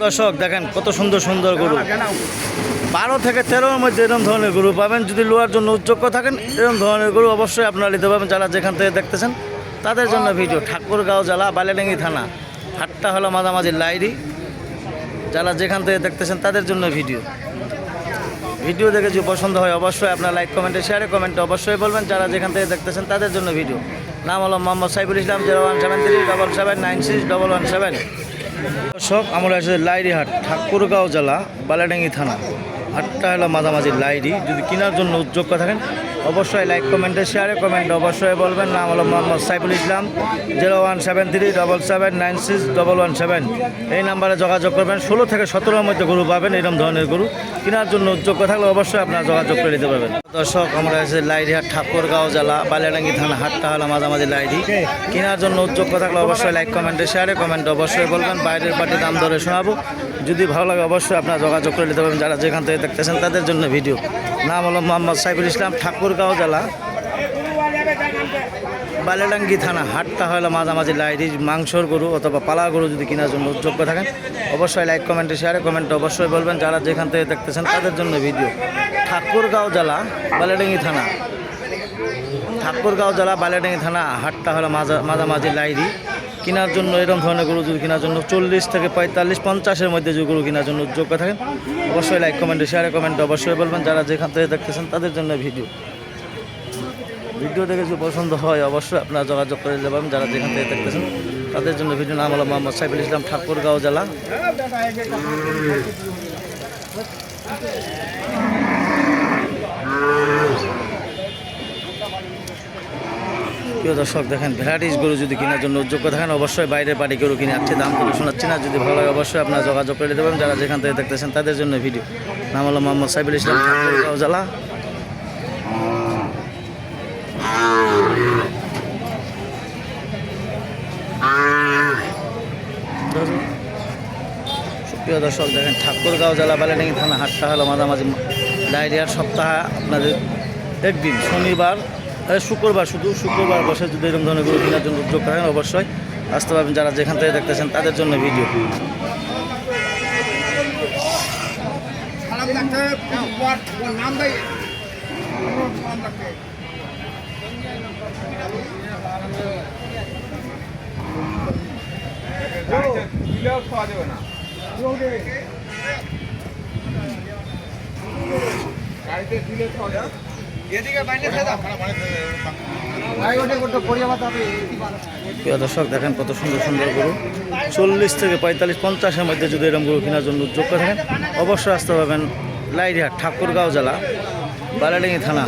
দর্শক দেখেন কত সুন্দর সুন্দর গরু, 12 থেকে 13-এর মধ্যে এরকম ধরনের গরু পাবেন। যদি লোয়ার জন্য উদ্যোগ্য থাকেন এরকম ধরনের গরু অবশ্যই আপনারা নিতে পারবেন। যারা যেখান থেকে দেখতেছেন তাদের জন্য ভিডিও। ঠাকুরগাঁও জেলা বালিয়াডাঙ্গি থানা, হাটটা হলো মাঝামাঝি লাইরি। যারা যেখান থেকে দেখতেছেন তাদের জন্য ভিডিও দেখে যদি পছন্দ হয় অবশ্যই আপনার লাইক কমেন্টে শেয়ারে কমেন্টে অবশ্যই বলবেন। যারা যেখান থেকে দেখতেছেন তাদের জন্য ভিডিও। নাম হলো মোহাম্মদ সাইফুল ইসলাম, 01737796117। দর্শক আমরা এসে লাইরি হাট, ঠাকুরগাঁও জেলা বালিয়াডাঙ্গি থানা, হাটটা হলো মাঝামাঝি লাইরি। যদি কেনার জন্য উদ্যোগ থাকেন অবশ্যই লাইক কমেন্টে শেয়ারে কমেন্টে অবশ্যই বলবেন। নাম হলো মোহাম্মদ সাইফুল ইসলাম, 01737796117। এই নাম্বারে যোগাযোগ করবেন। 16 থেকে 17-এর মধ্যে গরু পাবেন। এরকম ধরনের গরু কেনার জন্য উদ্যোগ থাকলে অবশ্যই আপনারা যোগাযোগ করে নিতে পারবেন। দর্শক আমরা এসে লাইরি হাট, ঠাকুরগাঁও জেলা বালিয়াডাঙ্গি থানা, হাটটা হলো মাঝামাঝি লাইরি। কেনার জন্য উদ্যোগ থাকলে অবশ্যই লাইক কমেন্টে শেয়ারে কমেন্টে অবশ্যই বলবেন। বাইরের পার্টি দাম দরে শোনাবো, যদি ভালো লাগে অবশ্যই আপনারা যোগাযোগ করে নিতে পারবেন। যারা যেখান থেকে দেখতেছেন তাদের জন্য ভিডিও। নাম হলো মোহাম্মদ সাইফুল ইসলাম, ঠাকুরগাঁও জেলা বালিয়াডাঙ্গি থানা, হাটটা হলো মাঝামাঝি লাইরি। মাংসর গরু অথবা পালা গরু যদি কেনার জন্য উদ্যোগ থাকেন অবশ্যই লাইক কমেন্টে শেয়ারে কমেন্টে অবশ্যই বলবেন। যারা যেখান থেকে দেখতেছেন তাদের জন্য ভিডিও। ঠাকুরগাঁও জেলা বালিয়াডাঙ্গি থানা, বালিয়াডাঙ্গি থানা, হাটটা হলো মাঝামাঝি লাইরি। কেনার জন্য এরকম ধরনের গরু যদি কেনার জন্য 40 থেকে 45-50-এর মধ্যে যে গরু কেনার জন্য উদ্যোগ থাকেন অবশ্যই লাইক কমেন্টে শেয়ারে কমেন্টে অবশ্যই বলবেন। যারা যেখান থেকে দেখতেছেন তাদের জন্য ভিডিও দেখে যদি পছন্দ হয় অবশ্যই আপনারা যোগাযোগ করে দেবেন। যারা যেখান থেকে দেখতেছেন তাদের জন্য ভিডিও। নাম হলো মোহাম্মদ সাইফুল ইসলাম, ঠাকুরগাঁও জেলা। প্রিয় দর্শক দেখেন ভ্যারাইটিস গরু যদি কেনার জন্য যোগ্য থাকেন অবশ্যই বাইরের বাড়ি গরু কিনে আসছে, দাম করে শোনাচ্ছি না। যদি ভালো লাগে অবশ্যই আপনারা যোগাযোগ করে দেবেন। যারা যেখান থেকে দেখতেছেন তাদের জন্য ভিডিও। নাম হলো মোহাম্মদ সাইফুল ইসলাম, ঠাকুরগাঁও জেলা। প্রিয় দর্শক দেখেন ঠাকুরগাঁও জেলা বালিয়াডাঙ্গি থানা, হাটটা হলো মাঝামাঝি ডায়রিয়ার। সপ্তাহে আপনাদের একদিন শনিবার শুক্রবার, শুধু শুক্রবার বসে। যদি এরকম ধরনের গরু কেনার জন্য উদ্যোগ করেন অবশ্যই আসতে পারবেন। যারা যেখান থেকে দেখতেছেন তাদের জন্য ভিডিও। প্রিয় দর্শক দেখেন কত সুন্দর সুন্দর গরু, 40 থেকে 45-50-এর মধ্যে যদি এরকম গরু কেনার জন্য উদ্যোগ থাকেন অবশ্যই আসতে পারবেন। লাইরি হাট, ঠাকুরগাঁও জেলা বালিয়াডাঙ্গি থানা,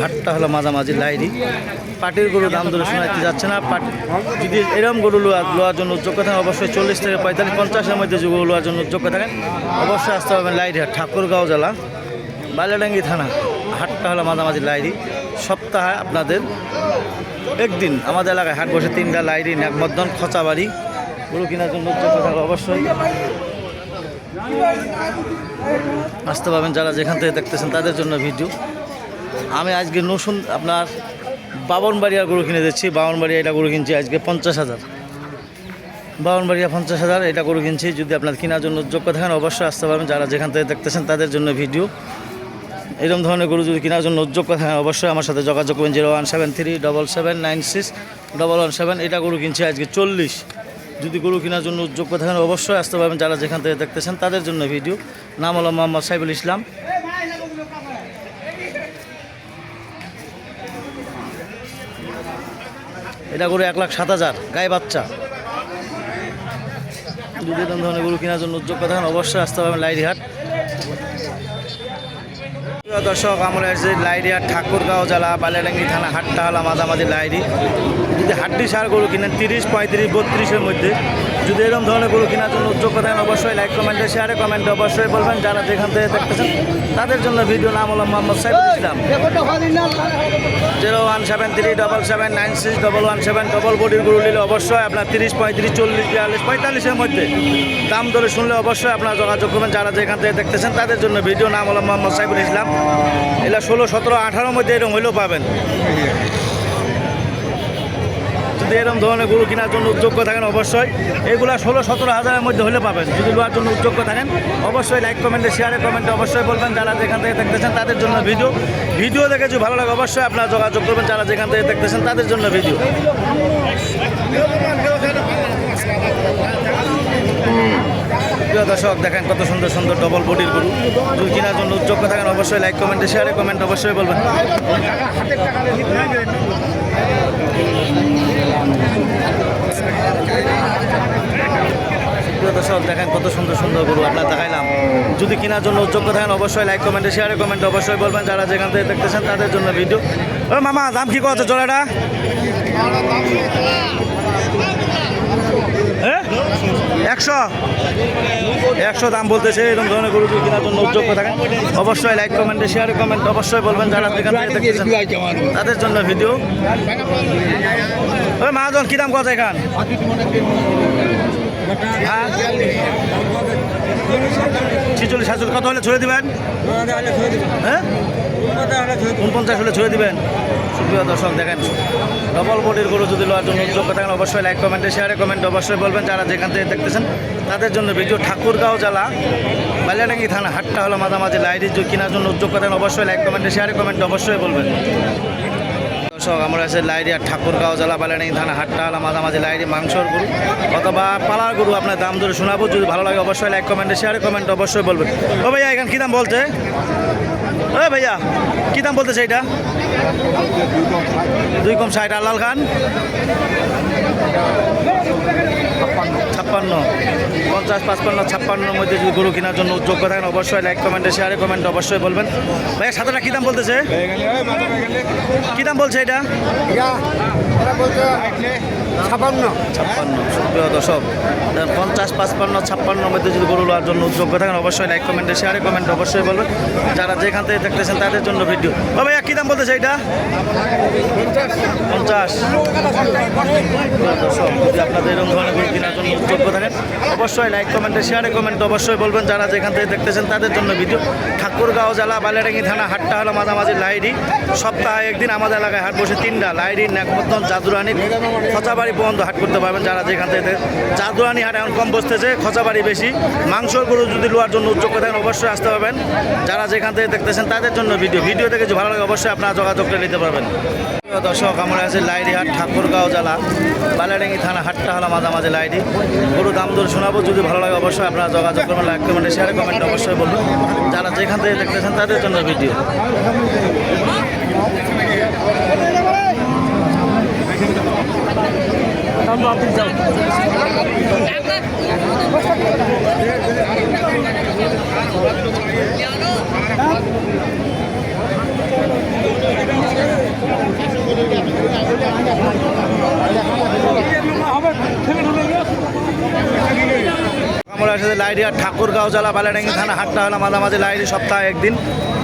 হাটটা হলো মাঝামাঝি লাইরি। পাটির গরু দাম দরে শোনাতে যাচ্ছে না। যদি এরকম গরু লোয়ার জন্য উদ্যোগ থাকেন অবশ্যই 40 থেকে 45-50-এর মধ্যে যে গরু লোয়ার জন্য উদ্যোগ থাকেন অবশ্যই আসতে পারবেন। লাইরি হাট, ঠাকুরগাঁও জেলা বালিয়াডাঙ্গি থানা, হাটটা হলো মাঝামাঝি লাইরি। সপ্তাহে আপনাদের একদিন আমাদের এলাকায় হাট বসে। 3টা লাইরি, নাকমদ্দন, খচাবাড়ি। গরু কেনার জন্য উদ্যোগ থাকলে অবশ্যই আসতে পারবেন। যারা যেখান থেকে দেখতেছেন তাদের জন্য ভিডিও। আমি আজকে নতুন আপনার বাবনবাড়িয়ার গরু কিনে দিচ্ছি। বাবনবাড়িয়া এটা গরু কিনছি আজকে 50,000। বাবনবাড়িয়া 50,000 এটা গরু কিনছি। যদি আপনার কেনার জন্য উদ্যোগ থাকেন অবশ্যই আসতে পারবেন। যারা যেখান থেকে দেখতেছেন তাদের জন্য ভিডিও। এরকম ধরনের গরু যদি কেনার জন্য উদ্যোগ থাকেন অবশ্যই আমার সাথে যোগাযোগ করবেন। 01737796117। এটা গরু কিনছি আজকে 40। যদি গরু কেনার জন্য উদ্যোগ থাকেন অবশ্যই আসতে পারবেন। যারা যেখান থেকে দেখতেছেন তাদের জন্য ভিডিও। নাম হলো মোহাম্মদ সাইফুল ইসলাম। এটা গরু 1,07,000, গায়ে বাচ্চা। যদি এরকম ধরনের গরু কেনার জন্য উদ্যোগ থাকেন অবশ্যই আসতে পারবেন লাইরি হাট। দর্শক আমরা এসে লাইরি হাট, ঠাকুরগাঁও জেলা বালিয়াডাঙ্গি থানা, হাটটা হলো মাঝামাঝি লাইরি। যদি হাড্ডি সার গরু কিনেন 30, 35, 32-এর মধ্যে যদি এরকম ধরনের গরু কেনার জন্য উদ্যোগ থাকেন অবশ্যই লাইক কমেন্টে শেয়ারে কমেন্টে অবশ্যই বলবেন। যারা যেখান থেকে দেখতেছেন তাদের জন্য ভিডিও। নাম হলো মোহাম্মদ সাইফুল ইসলাম, 01737796117। ডবল বডির গরু নিলে অবশ্যই আপনার 30, 35, 40, 42, 45-এর মধ্যে দাম ধরে শুনলে অবশ্যই আপনারা যোগাযোগ করবেন। যারা যেখান থেকে দেখতেছেন তাদের জন্য ভিডিও। নাম হলো মোহাম্মদ সাইফুল ইসলাম। এলা 16, 17, 18-এর মধ্যে এরকম হইলেও পাবেন। যদি এরকম ধরনের গরু কেনার জন্য যোগ্য থাকেন অবশ্যই এগুলা 16-17 হাজারের মধ্যে হলে পাবেন। যদি নেওয়ার জন্য যোগ্য থাকেন অবশ্যই লাইক কমেন্টে শেয়ারে কমেন্টে অবশ্যই বলবেন। যারা যেখান থেকে দেখতেছেন তাদের জন্য ভিডিও দেখে যদি ভালো লাগে অবশ্যই আপনারা যোগাযোগ করবেন। যারা যেখান থেকে দেখতেছেন তাদের জন্য ভিডিও। প্রিয় দর্শক দেখেন কত সুন্দর সুন্দর ডবল বডির গরু। যদি কেনার জন্য যোগ্য থাকেন অবশ্যই লাইক কমেন্টে শেয়ারে কমেন্ট অবশ্যই বলবেন। প্রিয় দর্শক দেখেন কত সুন্দর সুন্দর গরু আপনার দেখাইলাম। যদি কেনার জন্য যোগ্য থাকেন অবশ্যই লাইক কমেন্টে শেয়ারে কমেন্ট অবশ্যই বলবেন। যারা যেখান থেকে দেখতেছেন তাদের জন্য ভিডিও। ও মামা দাম কি কত জোড়াটা? 100 দাম বলতেছে। এরকম ধরনের গরু যদি কেনার জন্য যোগ্য থাকেন অবশ্যই লাইক কমেন্টে শেয়ারে কমেন্ট অবশ্যই বলবেন। যারা যেখান থেকে দেখতেছেন তাদের জন্য ভিডিও। ওই মহাজন কি দাম কত এখান? 46-47 কত হলে ছড়ে দিবেন? হ্যাঁ 49 হলে ছড়ে দিবেন। সুপ্রিয় দর্শক দেখেন ডবল বডির গরু যদি নেওয়ার জন্য যোগ্য থাকেন অবশ্যই লাইক কমেন্টে শেয়ারে কমেন্ট অবশ্যই বলবেন। যারা যেখান থেকে দেখতেছেন তাদের জন্য ভিডিও। ঠাকুরগাঁও জেলা বালিয়াডাঙ্গি থানা হাটটা হলো মাঝামাঝি লাইরি। যদি কেনার জন্য যোগ্য থাকেন অবশ্যই লাইক কমেন্টে শেয়ারে কমেন্ট অবশ্যই বলবেন। দর্শক আমরা আছে লাইরি আর ঠাকুরগাঁও জেলা বালিয়াডাঙ্গি থানা হাটটা হলো মাঝামাঝি লাইরি। মাংসর গরু অথবা পালার গরু আপনার দাম ধরে শোনাবো। যদি ভালো লাগে অবশ্যই লাইক কমেন্টে শেয়ারে কমেন্ট অবশ্যই বলবেন। ও ভাইয়া এখানে কী দাম বলছে? ও ভাইয়া কী দাম বলতেছে এটা? 2.60। আর লাল খান 56, 50, 55, 56 মধ্যে যদি গরু কেনার জন্য যোগ্য থাকেন অবশ্যই লাইক কমেন্টে শেয়ারে কমেন্ট অবশ্যই বলবেন। ভাইয়া সাদাটা কী দাম বলতেছে? কী দাম বলছে এটা? 56। সুপ্রিয় দর্শক 50, 55, 56 মধ্যে যদি গরু নেওয়ার জন্য যোগ্য থাকেন অবশ্যই লাইক কমেন্টে শেয়ারে কমেন্ট অবশ্যই বলবেন। যারা যেখান থেকে দেখতেছেন তাদের জন্য ভিডিও। ও ভাইয়া কী দাম বলতেছে এটা? 50। দর্শক যদি আপনাদের এরকম ধরনের গরু কেনার জন্য যোগ্য থাকেন অবশ্যই লাইক কমেন্টে শেয়ারে কমেন্ট অবশ্যই বলবেন। যারা যেখান থেকে দেখতেছেন তাদের জন্য ভিডিও। ঠাকুরগাঁও জেলা বালিয়াডাঙ্গি থানা হাটটা হলো মাঝামাঝি লাইরি। সপ্তাহে একদিন আমাদের এলাকায় হাট বসে 3টা লাইরি, নাকমদ্দন, জাদুরানি, খচাবাড়ি পর্যন্ত হাট করতে পারবেন। যারা যেখান থেকে জাদুরানি হাট এখন কম বসতেছে, খচাবাড়ি বেশি। মাংসর গরু যদি নেওয়ার জন্য যোগ্য থাকেন অবশ্যই আসতে পারবেন। যারা যেখান থেকে দেখতেছেন তাদের জন্য ভিডিও দেখে যদি ভালো লাগে অবশ্যই আপনারা যোগাযোগ করে নিতে পারবেন। দর্শক আমরা আছে লাইরি হাট ঠাকুরগাঁও জেলা বালিয়াডাঙ্গি থানা হাটটা হলো মাঝামাঝি লাইরি। গরু দাম দর শোনাবো। যদি ভালো লাগে অবশ্যই আপনারা যোগাযোগ করবেন। লাইক কমেন্টে শেয়ারে কমেন্ট অবশ্যই বলুন। যারা যেখান থেকে দেখতেছেন তাদের জন্য ভিডিও। আমরা আসলে লাইরি আর ঠাকুরগাঁও জেলা বালিয়াডাঙ্গি থানা হাটটা হলো মাঝামাঝি লাইরি। সপ্তাহে একদিন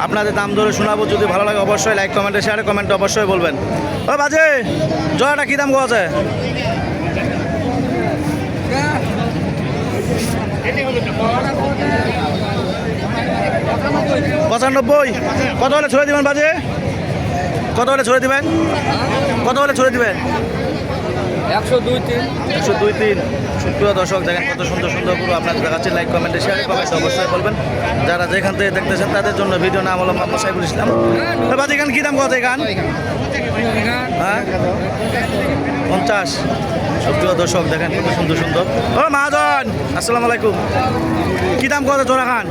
আপনাদের দাম ধরে শোনাবো। যদি ভালো লাগে অবশ্যই লাইক কমেন্টে শেয়ারে কমেন্ট অবশ্যই বলবেন। ও বাজে জয়াটা কী দাম আছে? 95। কত হলে ছড়ে দিবেন বাজে? কত হলে ছড়ে দিবেন? কত হলে ছড়ে দিবেন? 102-3। 102-3। সুপ্রিয় দর্শক দেখেন কত সুন্দর সুন্দর গরু আপনাদের দেখাচ্ছে। লাইক কমেন্টে শেয়ারে কমেন্ট অবশ্যই বলবেন। যারা যেখান থেকে দেখতেছেন তাদের জন্য ভিডিও। নাম হলো মোহাম্মদ সাইফুল ইসলাম। বাজে গান কী দাম কত এখান? হ্যাঁ 50। সুপ্রিয় দর্শক দেখেন কত সুন্দর সুন্দর। ও মহাজন আসসালামু আলাইকুম। কী দাম কত জোড়া খান?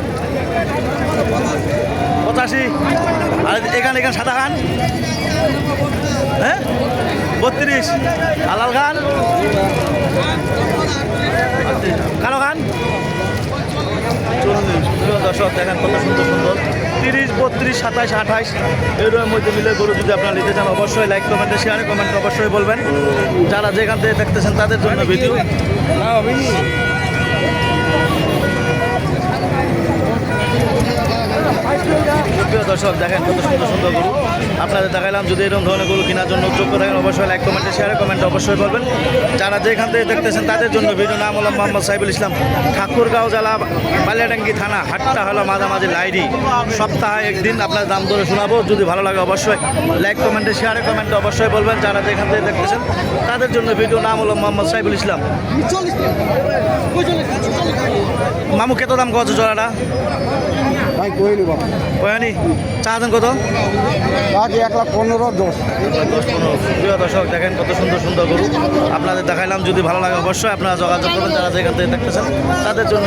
85। আর এখান সাদা খান? হ্যাঁ 32। আলাল খান? কালো খান? 40। দর্শক দেখেন কত সুন্দর সুন্দর 30, 32, 27, 28 এর মধ্যে মিলে গরু যদি আপনারা নিতে চান অবশ্যই লাইক কমেন্টে শেয়ারে কমেন্ট অবশ্যই বলবেন। যারা যেখান থেকে দেখতেছেন তাদের জন্য ভিডিও। প্রিয় দর্শক দর্শক দেখেন কত সুন্দর সুন্দর গরু আপনাদের দেখাইলাম। যদি এরকম ধরনের গরু কেনার জন্য যোগ্য থাকেন অবশ্যই লাইক কমেন্টে শেয়ারে কমেন্টে অবশ্যই বলবেন। যারা যেখান থেকে দেখতেছেন তাদের জন্য ভিডিও, নাম হলাম মোহাম্মদ সাইফুল ইসলাম, ঠাকুরগাঁও জেলা বালিয়াডাঙ্গি থানা। হাটটা হলো মাঝামাঝি লাইডি, সপ্তাহে একদিন আপনার দাম ধরে শোনাবো। যদি ভালো লাগে অবশ্যই লাইক কমেন্টে শেয়ারে কমেন্টে অবশ্যই বলবেন। যারা যেখান থেকে দেখতেছেন তাদের জন্য ভিডিও, নাম হলো মোহাম্মদ সাইফুল ইসলাম। মামু কত দাম কত জোড়াটা? ভাই কইনি বাবা কয়ানি চাহাতেন কত? আজ 1,15,10 প্রিয় দর্শক দেখেন কত সুন্দর সুন্দর গরু আপনাদের দেখাইলাম। যদি ভালো লাগে অবশ্যই আপনারা যোগাযোগ করবেন। যারা যেখান থেকে দেখতেছেন তাদের জন্য